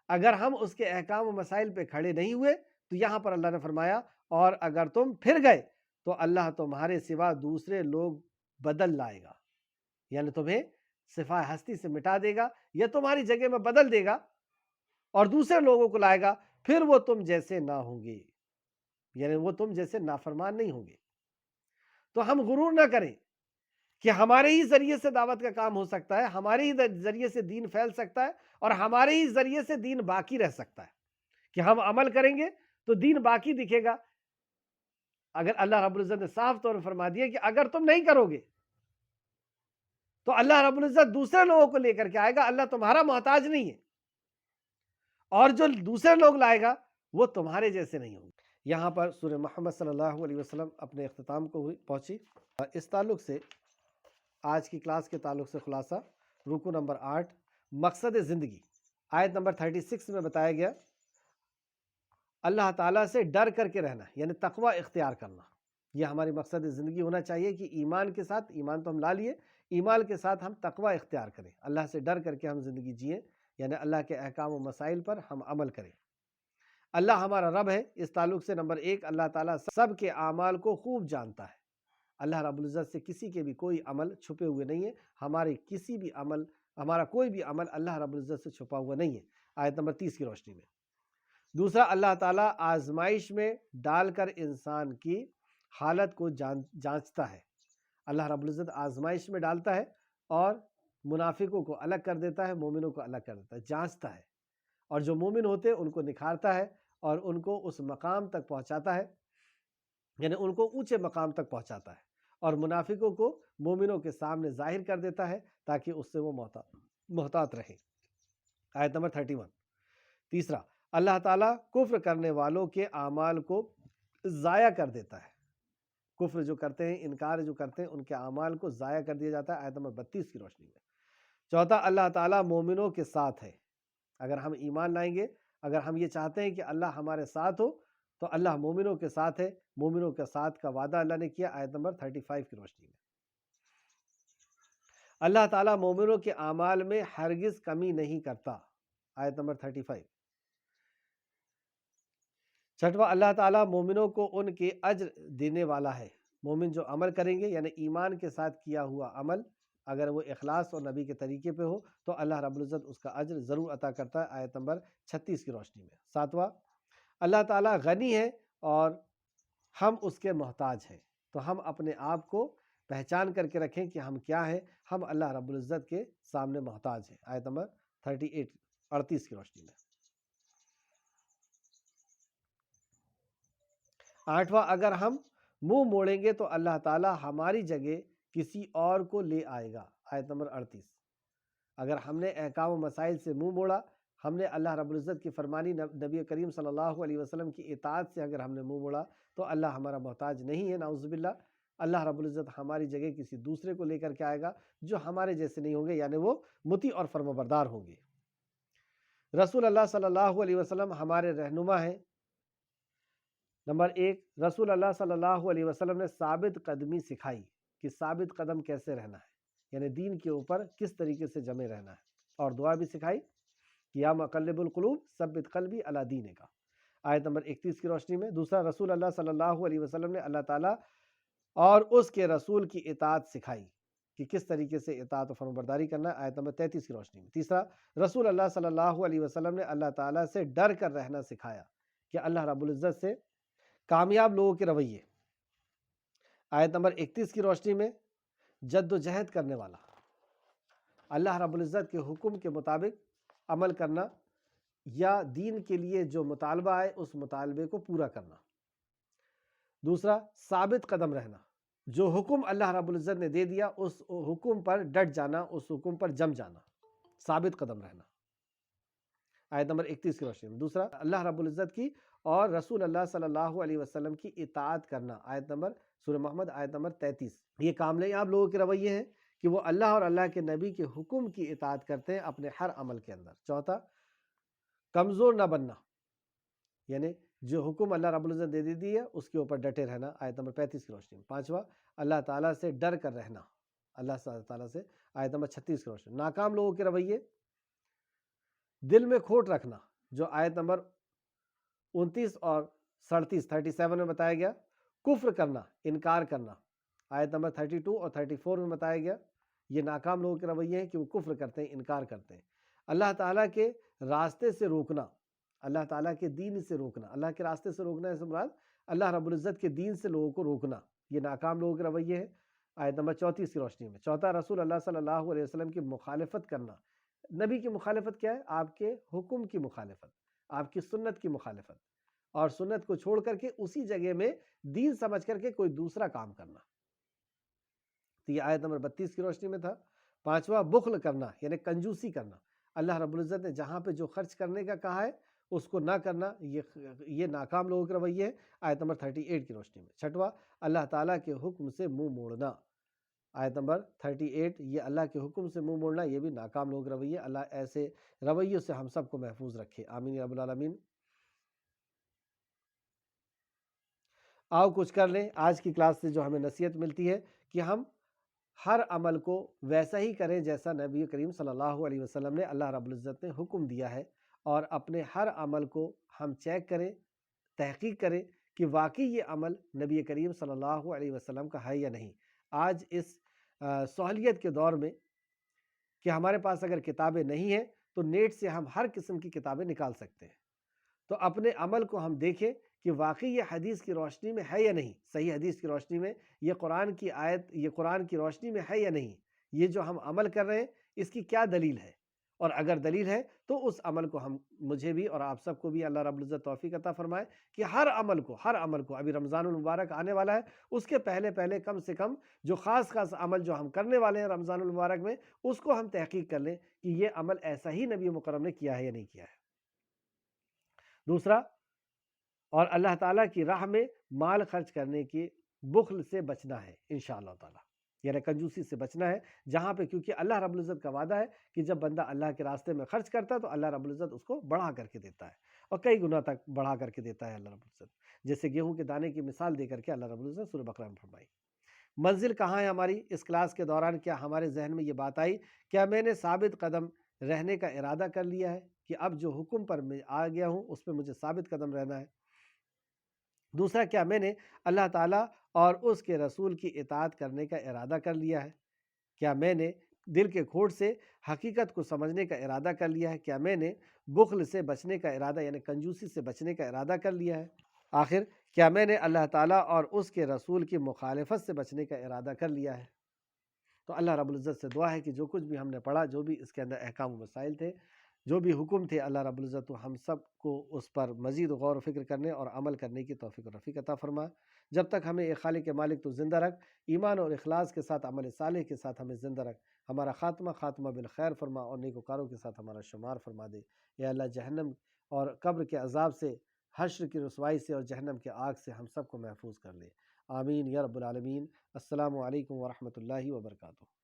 اگر ہم اس کے احکام و مسائل پہ کھڑے نہیں ہوئے تو یہاں پر اللہ نے فرمایا اور اگر تم پھر گئے تو اللہ تمہارے سوا دوسرے لوگ بدل لائے گا، یعنی تمہیں صفائے ہستی سے مٹا دے گا یا تمہاری جگہ میں بدل دے گا اور دوسرے لوگوں کو لائے گا، پھر وہ تم جیسے نہ ہوں گے، یعنی وہ تم جیسے نافرمان نہیں ہوں گے۔ تو ہم غرور نہ کریں کہ ہمارے ہی ذریعے سے دعوت کا کام ہو سکتا ہے، ہمارے ہی ذریعے سے دین پھیل سکتا ہے اور ہمارے ہی ذریعے سے دین باقی رہ سکتا ہے، کہ ہم عمل کریں گے تو دین باقی دکھے گا۔ اگر اللہ رب العزت نے صاف طور پر فرما دیا کہ اگر تم نہیں کرو گے تو اللہ رب العزت دوسرے لوگوں کو لے کر کے آئے گا، اللہ تمہارا محتاج نہیں ہے، اور جو دوسرے لوگ لائے گا وہ تمہارے جیسے نہیں ہوں گے۔ یہاں پر سورہ محمد صلی اللہ علیہ وسلم اپنے اختتام کو پہنچی۔ اس تعلق سے آج کی کلاس کے تعلق سے خلاصہ، رکو نمبر 8 مقصد زندگی، آیت نمبر 36 میں بتایا گیا اللہ تعالیٰ سے ڈر کر کے رہنا، یعنی تقوی اختیار کرنا، یہ ہماری مقصد زندگی ہونا چاہیے کہ ایمان کے ساتھ، ایمان تو ہم لا لیے، ایمان کے ساتھ ہم تقوی اختیار کریں، اللہ سے ڈر کر کے ہم زندگی جئیں، یعنی اللہ کے احکام و مسائل پر ہم عمل کریں۔ اللہ ہمارا رب ہے، اس تعلق سے نمبر 1 اللہ تعالیٰ سب کے اعمال کو خوب جانتا ہے، اللہ رب العزت سے کسی کے بھی کوئی عمل چھپے ہوئے نہیں ہے، ہمارا کوئی بھی عمل اللہ رب العزت سے چھپا ہوا نہیں ہے، آیت نمبر 30 کی روشنی میں۔ دوسرا، اللہ تعالیٰ آزمائش میں ڈال کر انسان کی حالت کو جانچتا ہے، اللہ رب العزت آزمائش میں ڈالتا ہے اور منافقوں کو الگ کر دیتا ہے، مومنوں کو الگ کر دیتا ہے، جانچتا ہے، اور جو مومن ہوتے ہیں ان کو نکھارتا ہے اور ان کو اس مقام تک پہنچاتا ہے، یعنی ان کو اونچے مقام تک پہنچاتا ہے، اور منافقوں کو مومنوں کے سامنے ظاہر کر دیتا ہے تاکہ اس سے وہ محتاط رہیں، آیت نمبر 31۔ تیسرا، اللہ تعالیٰ کفر کرنے والوں کے اعمال کو ضائع کر دیتا ہے، کفر جو کرتے ہیں، انکار جو کرتے ہیں، ان کے اعمال کو ضائع کر دیا جاتا ہے، آیت نمبر 32 کی روشنی میں۔ چوتھا، اللہ تعالیٰ مومنوں کے ساتھ ہے، اگر ہم ایمان لائیں گے، اگر ہم یہ چاہتے ہیں کہ اللہ ہمارے ساتھ ہو تو اللہ مومنوں کے ساتھ ہے، مومنوں کے ساتھ کا وعدہ اللہ نے کیا، آیت نمبر 35 کی روشنی میں۔ اللہ تعالیٰ مومنوں کے اعمال میں ہرگز کمی نہیں کرتا، آیت نمبر 35۔ چھٹواں، اللہ تعالیٰ مومنوں کو ان کے اجر دینے والا ہے، مومن جو عمل کریں گے، یعنی ایمان کے ساتھ کیا ہوا عمل اگر وہ اخلاص اور نبی کے طریقے پہ ہو تو اللہ رب العزت اس کا اجر ضرور عطا کرتا ہے، آیت نمبر 36 کی روشنی میں۔ ساتواں، اللہ تعالیٰ غنی ہے اور ہم اس کے محتاج ہیں، تو ہم اپنے آپ کو پہچان کر کے رکھیں کہ ہم کیا ہیں، ہم اللہ رب العزت کے سامنے محتاج ہیں، آیت نمبر 38 کی روشنی میں۔ آٹھواں، اگر ہم منہ موڑیں گے تو اللہ تعالیٰ ہماری جگہ کسی اور کو لے آئے گا، آیت نمبر 38۔ اگر ہم نے احکام و مسائل سے منہ موڑا، ہم نے اللہ رب العزت کی فرمانی نبی کریم صلی اللہ علیہ وسلم کی اطاعت سے اگر ہم نے منہ موڑا تو اللہ ہمارا محتاج نہیں ہے، نعوذ باللہ، اللہ رب العزت ہماری جگہ کسی دوسرے کو لے کر کے آئے گا جو ہمارے جیسے نہیں ہوں گے، یعنی وہ مطیع اور فرمانبردار ہوں گے۔ رسول اللہ صلی اللہ علیہ وسلم ہمارے رہنما ہیں۔ نمبر 1، رسول اللہ صلی اللہ علیہ وسلم نے ثابت قدمی سکھائی کہ ثابت قدم کیسے رہنا ہے، یعنی دین کے اوپر کس طریقے سے جمے رہنا ہے، اور دعا بھی سکھائی کہ یا مقلب القلوب ثبت قلبی علی دینک، آیت نمبر 31 کی روشنی میں۔ دوسرا، رسول اللہ صلی اللہ علیہ وسلم نے اللہ تعالیٰ اور اس کے رسول کی اطاعت سکھائی کہ کس طریقے سے اطاعت و فرمانبرداری کرنا ہے، آیت نمبر 33 کی روشنی میں۔ تیسرا، رسول اللہ صلی اللہ علیہ وسلم نے اللہ تعالیٰ سے ڈر کر رہنا سکھایا کہ اللہ رب العزت سے کامیاب لوگوں کے رویے، آیت نمبر 31 کی روشنی میں۔ جد و جہد کرنے والا، اللہ رب العزت کے حکم کے مطابق عمل کرنا یا دین کے لیے جو مطالبہ ہے اس مطالبے کو پورا کرنا۔ دوسرا ثابت قدم رہنا، جو حکم اللہ رب العزت نے دے دیا اس حکم پر ڈٹ جانا، اس حکم پر جم جانا، ثابت قدم رہنا، آیت نمبر 31 کی روشنی میں۔ دوسرا اللہ رب العزت کی اور رسول اللہ صلی اللہ علیہ وسلم کی اطاعت کرنا، آیت نمبر سورہ محمد آیت نمبر 33۔ یہ کامیاب لوگوں کے رویے ہیں کہ وہ اللہ اور اللہ کے نبی کے حکم کی اطاعت کرتے ہیں اپنے ہر عمل کے اندر۔ چوتھا کمزور نہ بننا، یعنی جو حکم اللہ رب العزت دے دی ہے اس کے اوپر ڈٹے رہنا، آیت نمبر 35 کی روشنی میں۔ پانچواں اللہ تعالیٰ سے ڈر کر رہنا، اللہ تعالیٰ سے، آیت نمبر 36 کی روشنی میں۔ ناکام لوگوں کے رویے، دل میں کھوٹ رکھنا، جو آیت نمبر 29 اور 37 میں بتایا گیا۔ کفر کرنا، انکار کرنا، آیت نمبر 32 اور 34 میں بتایا گیا۔ یہ ناکام لوگوں کے رویے ہیں کہ وہ کفر کرتے ہیں، انکار کرتے ہیں۔ اللہ تعالیٰ کے راستے سے روکنا، اللہ تعالیٰ کے دین سے روکنا، اللہ کے راستے سے روکنا اس مراد اللہ رب العزت کے دین سے لوگوں کو روکنا، یہ ناکام لوگوں کے رویے ہیں، آیت نمبر 34 کی روشنی میں۔ چوتھا رسول اللہ صلی اللہ علیہ وسلم کی مخالفت کرنا۔ نبی کی مخالفت کیا ہے؟ آپ کے حکم کی مخالفت، آپ کی سنت کی مخالفت، اور سنت کو چھوڑ کر کے اسی جگہ میں دین سمجھ کر کے کوئی دوسرا کام کرنا، تو یہ آیت نمبر 32 کی روشنی میں تھا۔ پانچواں بخل کرنا، یعنی کنجوسی کرنا، اللہ رب العزت نے جہاں پہ جو خرچ کرنے کا کہا ہے اس کو نہ کرنا، یہ ناکام لوگوں کے رویے ہے، آیت نمبر 38 کی روشنی میں۔ چھٹواں اللہ تعالیٰ کے حکم سے منہ موڑنا، آیت نمبر 38، یہ اللہ کے حکم سے منہ موڑنا یہ بھی ناکام لوگوں کے رویے، اللہ ایسے رویوں سے ہم سب کو محفوظ رکھے، آمین یا رب العالمین۔ آؤ کچھ کر لیں، آج کی کلاس سے جو ہمیں نصیحت ملتی ہے کہ ہم ہر عمل کو ویسا ہی کریں جیسا نبی کریم صلی اللہ علیہ وسلم نے، اللہ رب العزت نے حکم دیا ہے، اور اپنے ہر عمل کو ہم چیک کریں، تحقیق کریں کہ واقعی یہ عمل نبی کریم صلی اللہ علیہ وسلم کا ہے یا نہیں۔ آج اس سہولیت کے دور میں کہ ہمارے پاس اگر کتابیں نہیں ہیں تو نیٹ سے ہم ہر قسم کی کتابیں نکال سکتے ہیں، تو اپنے عمل کو ہم دیکھیں کہ واقعی یہ حدیث کی روشنی میں ہے یا نہیں، صحیح حدیث کی روشنی میں، یہ قرآن کی آیت، یہ قرآن کی روشنی میں ہے یا نہیں، یہ جو ہم عمل کر رہے ہیں اس کی کیا دلیل ہے، اور اگر دلیل ہے تو اس عمل کو مجھے بھی اور آپ سب کو بھی اللہ رب العزت توفیق عطا فرمائے کہ ہر عمل کو ابھی رمضان المبارک آنے والا ہے، اس کے پہلے کم سے کم جو خاص عمل جو ہم کرنے والے ہیں رمضان المبارک میں، اس کو ہم تحقیق کر لیں کہ یہ عمل ایسا ہی نبی مکرم نے کیا ہے یا نہیں کیا ہے۔ دوسرا، اور اللہ تعالیٰ کی راہ میں مال خرچ کرنے کی بخل سے بچنا ہے انشاءاللہ تعالیٰ، یعنی کنجوسی سے بچنا ہے، جہاں پہ کیونکہ اللہ رب العزت کا وعدہ ہے کہ جب بندہ اللہ کے راستے میں خرچ کرتا ہے تو اللہ رب العزت اس کو بڑھا کر کے دیتا ہے، اور کئی گنا تک بڑھا کر کے دیتا ہے اللہ رب العزت، جیسے گیہوں کے دانے کی مثال دے کر کے اللہ رب العزت سورہ بقرہ میں فرمائی۔ منزل کہاں ہے ہماری؟ اس کلاس کے دوران کیا ہمارے ذہن میں یہ بات آئی، کیا میں نے ثابت قدم رہنے کا ارادہ کر لیا ہے کہ اب جو حکم پر میں آ گیا ہوں اس پہ مجھے ثابت قدم رہنا ہے؟ دوسرا، کیا میں نے اللہ تعالیٰ اور اس کے رسول کی اطاعت کرنے کا ارادہ کر لیا ہے؟ کیا میں نے دل کے کھوٹ سے حقیقت کو سمجھنے کا ارادہ کر لیا ہے؟ کیا میں نے بخل سے بچنے کا ارادہ یعنی کنجوسی سے بچنے کا ارادہ کر لیا ہے؟ آخر، کیا میں نے اللہ تعالیٰ اور اس کے رسول کی مخالفت سے بچنے کا ارادہ کر لیا ہے؟ تو اللہ رب العزت سے دعا ہے کہ جو کچھ بھی ہم نے پڑھا، جو بھی اس کے اندر احکام و مسائل تھے، جو بھی حکم تھے، اللہ رب العزت تو ہم سب کو اس پر مزید غور و فکر کرنے اور عمل کرنے کی توفیق و رفیق عطا فرما۔ جب تک ہمیں ایک خالق مالک تو زندہ رکھ، ایمان اور اخلاص کے ساتھ، عمل صالح کے ساتھ ہمیں زندہ رکھ، ہمارا خاتمہ بالخیر فرما، اور نیکوکاروں کے ساتھ ہمارا شمار فرما دے۔ یا اللہ، جہنم اور قبر کے عذاب سے، حشر کی رسوائی سے اور جہنم کے آگ سے ہم سب کو محفوظ کر لے، آمین یا رب العالمین۔ السلام علیکم ورحمۃ اللہ وبرکاتہ۔